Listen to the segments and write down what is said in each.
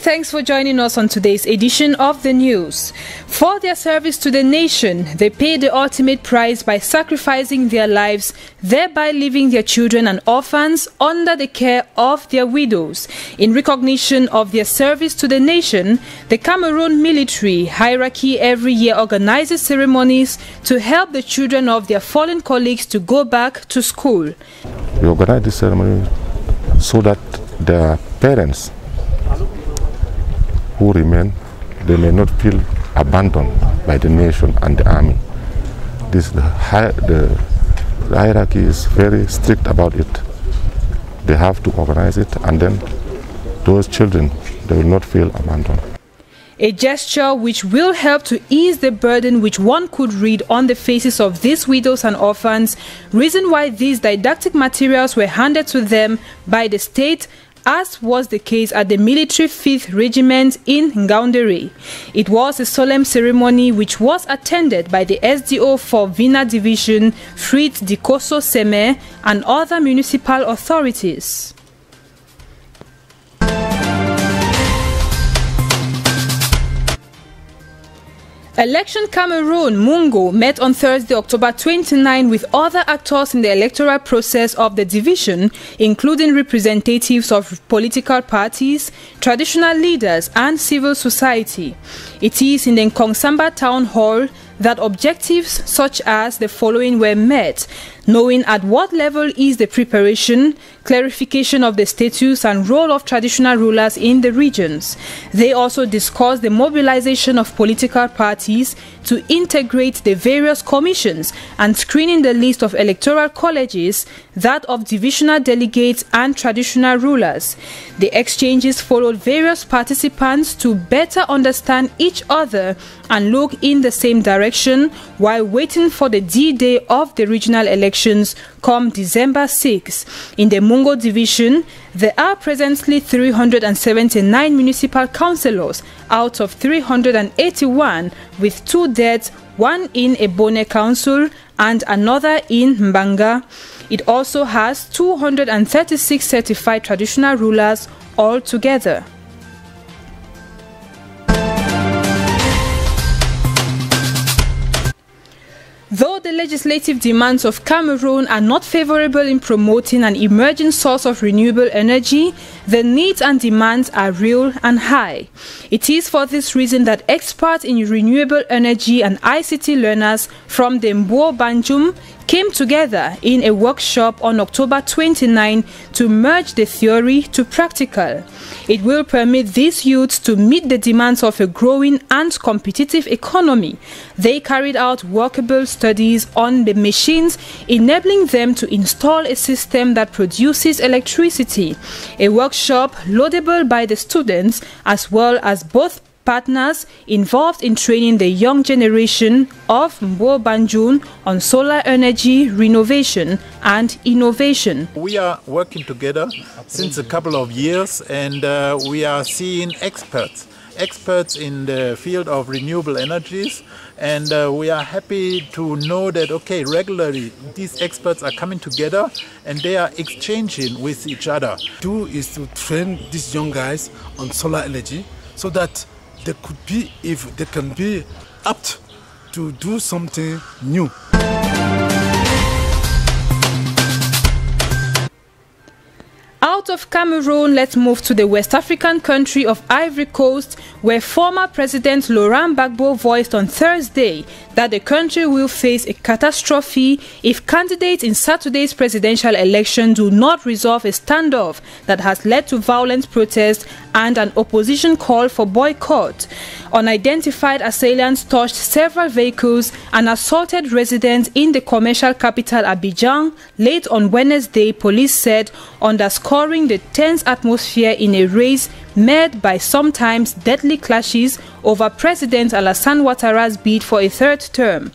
Thanks for joining us on today's edition of the news. For their service to the nation, they paid the ultimate price by sacrificing their lives, thereby leaving their children and orphans under the care of their widows. In recognition of their service to the nation, the Cameroon military hierarchy every year organizes ceremonies to help the children of their fallen colleagues to go back to school. We organize this ceremony so that their parents who remain, they may not feel abandoned by the nation and the army. The hierarchy is very strict about it. They have to organize it, and then those children, they will not feel abandoned. A gesture which will help to ease the burden which one could read on the faces of these widows and orphans, reason why these didactic materials were handed to them by the state, as was the case at the military 5th Regiment in Ngaoundéré. It was a solemn ceremony which was attended by the SDO for Vina Division, Fritz Dikoso Seme, and other municipal authorities. Election Cameroon Mungo met on Thursday, October 29 with other actors in the electoral process of the division, including representatives of political parties, traditional leaders and civil society. It is in the Nkongsamba Town Hall that objectives such as the following were met: knowing at what level is the preparation, clarification of the status and role of traditional rulers in the regions. They also discussed the mobilization of political parties to integrate the various commissions and screening the list of electoral colleges, that of divisional delegates and traditional rulers. The exchanges followed various participants to better understand each other and look in the same direction while waiting for the D-Day of the regional elections come December 6. In the Mungo division, there are presently 379 municipal councillors out of 381, with 2 dead, one in Ebone Council and another in Mbanga. It also has 236 certified traditional rulers altogether. Though the legislative demands of Cameroon are not favorable in promoting an emerging source of renewable energy, the needs and demands are real and high. It is for this reason that experts in renewable energy and ICT learners from the Mbour Banjum came together in a workshop on October 29 to merge the theory to practical. It will permit these youths to meet the demands of a growing and competitive economy. They carried out workable studies on the machines, enabling them to install a system that produces electricity. A workshop laudable by the students as well as both partners involved in training the young generation of Mbour Banjum on solar energy renovation and innovation. We are working together since a couple of years, and we are seeing experts in the field of renewable energies, and we are happy to know that regularly these experts are coming together and they are exchanging with each other. Do is to train these young guys on solar energy so that they could be, if they can be apt to do something new. Out of Cameroon, let's move to the West African country of Ivory Coast, where former President Laurent Gbagbo voiced on Thursday that the country will face a catastrophe if candidates in Saturday's presidential election do not resolve a standoff that has led to violent protests and an opposition call for boycott. Unidentified assailants touched several vehicles and assaulted residents in the commercial capital Abidjan late on Wednesday, police said, underscoring the tense atmosphere in a race marred by sometimes deadly clashes over President Alassane Ouattara's bid for a 3rd term.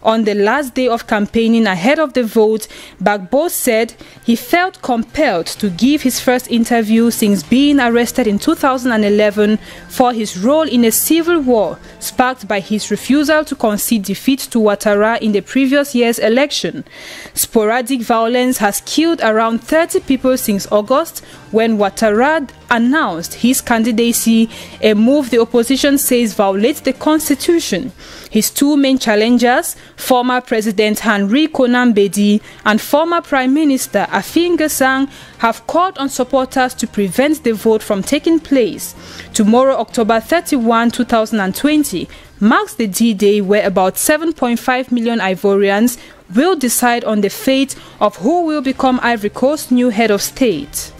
On the last day of campaigning ahead of the vote, Gbagbo said he felt compelled to give his first interview since being arrested in 2011 for his role in a civil war sparked by his refusal to concede defeat to Ouattara in the previous year's election. Sporadic violence has killed around 30 people since August, when Ouattara announced his candidacy, a move the opposition says violates the constitution. His two main challengers, former President Henry Konan Bedi and former Prime Minister Afi N'Gessan, have called on supporters to prevent the vote from taking place. Tomorrow, October 31, 2020, marks the D-Day where about 7.5 million Ivorians will decide on the fate of who will become Ivory Coast's new head of state.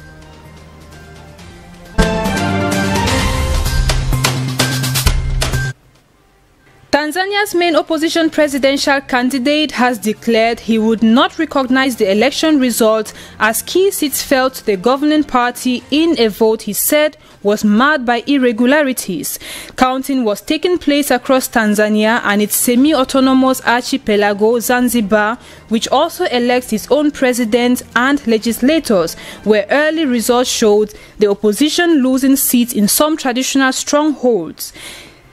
Tanzania's main opposition presidential candidate has declared he would not recognize the election result as key seats fell to the governing party in a vote he said was marred by irregularities. Counting was taking place across Tanzania and its semi-autonomous archipelago Zanzibar, which also elects its own president and legislators, where early results showed the opposition losing seats in some traditional strongholds.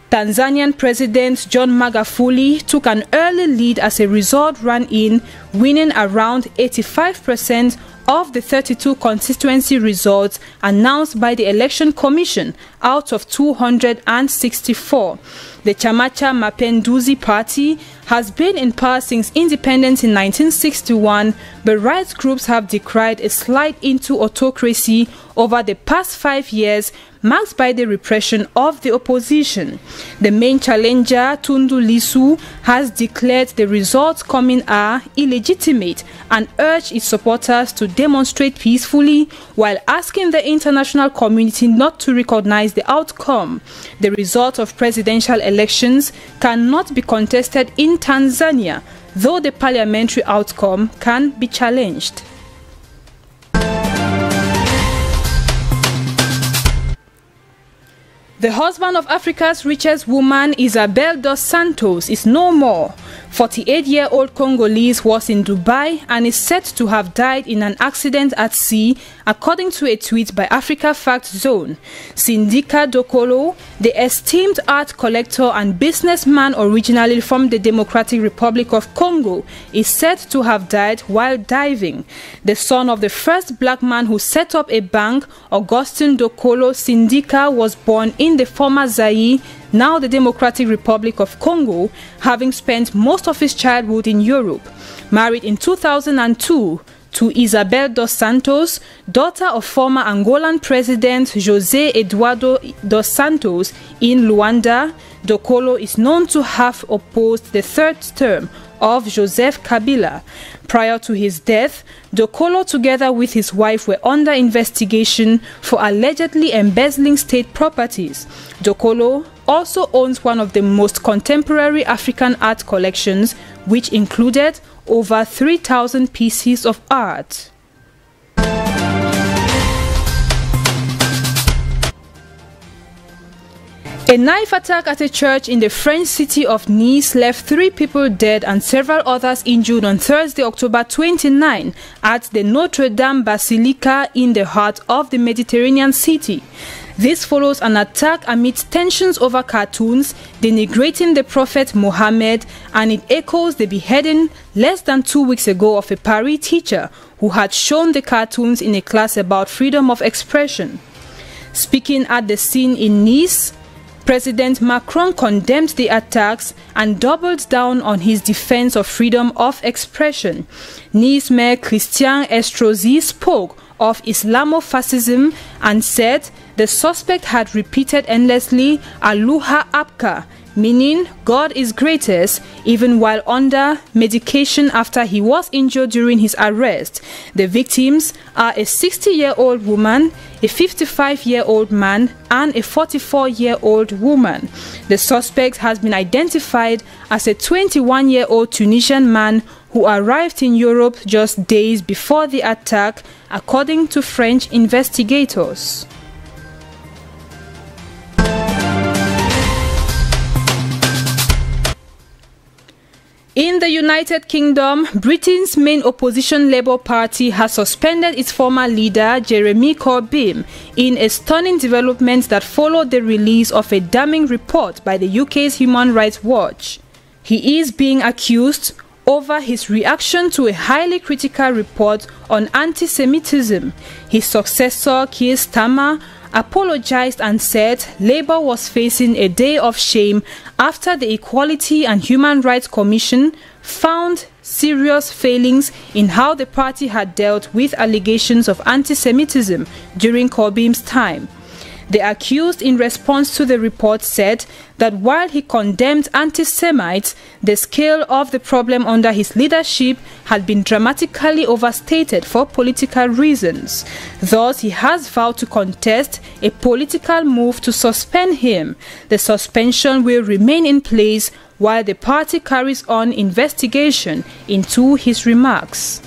Tanzanian President John Magufuli took an early lead as a result ran in, winning around 85% of the 32 constituency results announced by the Election Commission out of 264. The Chamacha Mapinduzi Party has been in power since independence in 1961, but rights groups have decried a slide into autocracy over the past 5 years, marked by the repression of the opposition. The main challenger, Tundu Lissu, has declared the results coming are illegitimate and urged its supporters to demonstrate peacefully while asking the international community not to recognize the outcome. The result of presidential elections cannot be contested in Tanzania, though the parliamentary outcome can be challenged. The husband of Africa's richest woman, Isabel dos Santos, is no more. 48-year-old Congolese was in Dubai and is said to have died in an accident at sea, according to a tweet by Africa Fact Zone. Sindika Dokolo, the esteemed art collector and businessman originally from the Democratic Republic of Congo, is said to have died while diving. The son of the first black man who set up a bank, Augustin Dokolo Sindika, was born in the former Zaire, now the Democratic Republic of Congo, having spent most of his childhood in Europe. Married in 2002 to Isabel dos Santos, daughter of former Angolan President José Eduardo dos Santos in Luanda, Dokolo is known to have opposed the third term of Joseph Kabila. Prior to his death, Dokolo together with his wife were under investigation for allegedly embezzling state properties. Dokolo also owns one of the most contemporary African art collections, which included over 3,000 pieces of art. A knife attack at a church in the French city of Nice left 3 people dead and several others injured on Thursday, October 29, at the Notre Dame Basilica in the heart of the Mediterranean city. This follows an attack amidst tensions over cartoons denigrating the Prophet Muhammad, and it echoes the beheading less than 2 weeks ago of a Paris teacher who had shown the cartoons in a class about freedom of expression. Speaking at the scene in Nice, President Macron condemned the attacks and doubled down on his defense of freedom of expression. Nice Mayor Christian Estrosi spoke of Islamofascism and said the suspect had repeated endlessly Allahu Akbar, meaning God is greatest, even while under medication after he was injured during his arrest. The victims are a 60-year-old woman, a 55-year-old man, and a 44-year-old woman. The suspect has been identified as a 21-year-old Tunisian man who arrived in Europe just days before the attack, according to French investigators. In the United Kingdom, Britain's main opposition Labour Party has suspended its former leader, Jeremy Corbyn, in a stunning development that followed the release of a damning report by the UK's Human Rights Watch. He is being accused over his reaction to a highly critical report on anti-Semitism. His successor, Keir Starmer, apologized and said Labour was facing a day of shame after the Equality and Human Rights Commission found serious failings in how the party had dealt with allegations of anti-Semitism during Corby's time. The accused, in response to the report, said that while he condemned anti-Semites, the scale of the problem under his leadership had been dramatically overstated for political reasons. Thus, he has vowed to contest a political move to suspend him. The suspension will remain in place while the party carries on investigation into his remarks.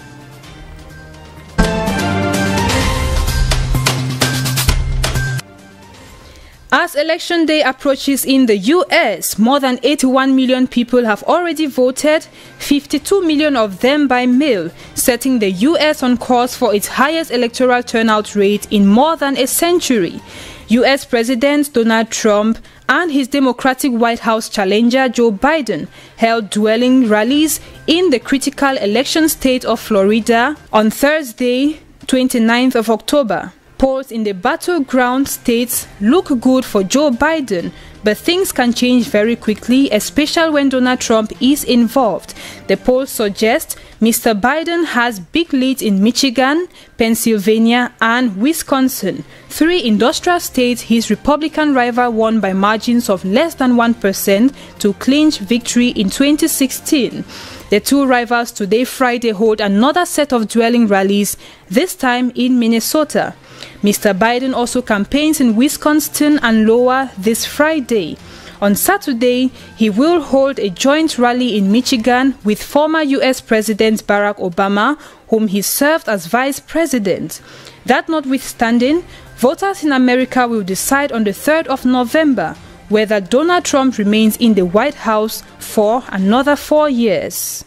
As election day approaches in the US, more than 81 million people have already voted, 52 million of them by mail, setting the US on course for its highest electoral turnout rate in more than a century. US President Donald Trump and his Democratic White House challenger Joe Biden held dueling rallies in the critical election state of Florida on Thursday, 29th of October. Polls in the battleground states look good for Joe Biden, but things can change very quickly, especially when Donald Trump is involved. The polls suggest Mr. Biden has big leads in Michigan, Pennsylvania, and Wisconsin, 3 industrial states his Republican rival won by margins of less than 1% to clinch victory in 2016. The two rivals today, Friday, hold another set of dueling rallies, this time in Minnesota. Mr. Biden also campaigns in Wisconsin and Iowa this Friday. On Saturday, he will hold a joint rally in Michigan with former U.S. President Barack Obama, whom he served as vice president. That notwithstanding, voters in America will decide on the 3rd of November whether Donald Trump remains in the White House for another 4 years.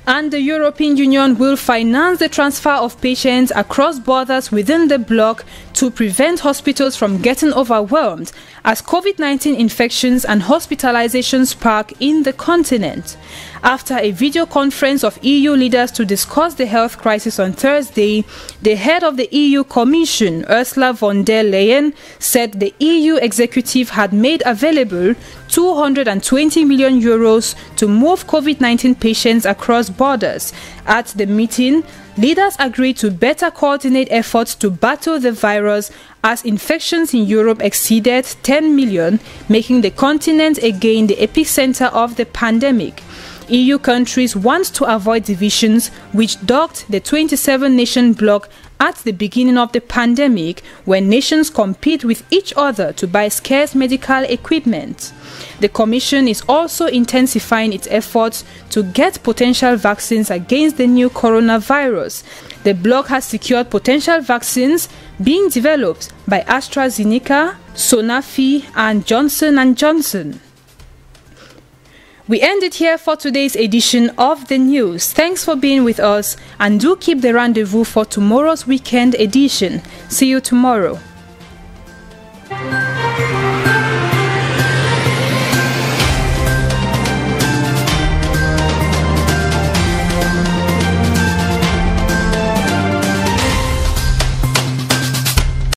And the European Union will finance the transfer of patients across borders within the bloc to prevent hospitals from getting overwhelmed as COVID-19 infections and hospitalizations spark in the continent. After a video conference of EU leaders to discuss the health crisis on Thursday, the head of the EU Commission, Ursula von der Leyen, said the EU executive had made available 220 million euros to move COVID-19 patients across borders. At the meeting, leaders agreed to better coordinate efforts to battle the virus as infections in Europe exceeded 10 million, making the continent again the epicenter of the pandemic. EU countries want to avoid divisions which dogged the 27-nation bloc at the beginning of the pandemic, when nations compete with each other to buy scarce medical equipment. The Commission is also intensifying its efforts to get potential vaccines against the new coronavirus. The bloc has secured potential vaccines being developed by AstraZeneca, Sanofi, and Johnson & Johnson. We end it here for today's edition of the news. Thanks for being with us, and do keep the rendezvous for tomorrow's weekend edition. See you tomorrow.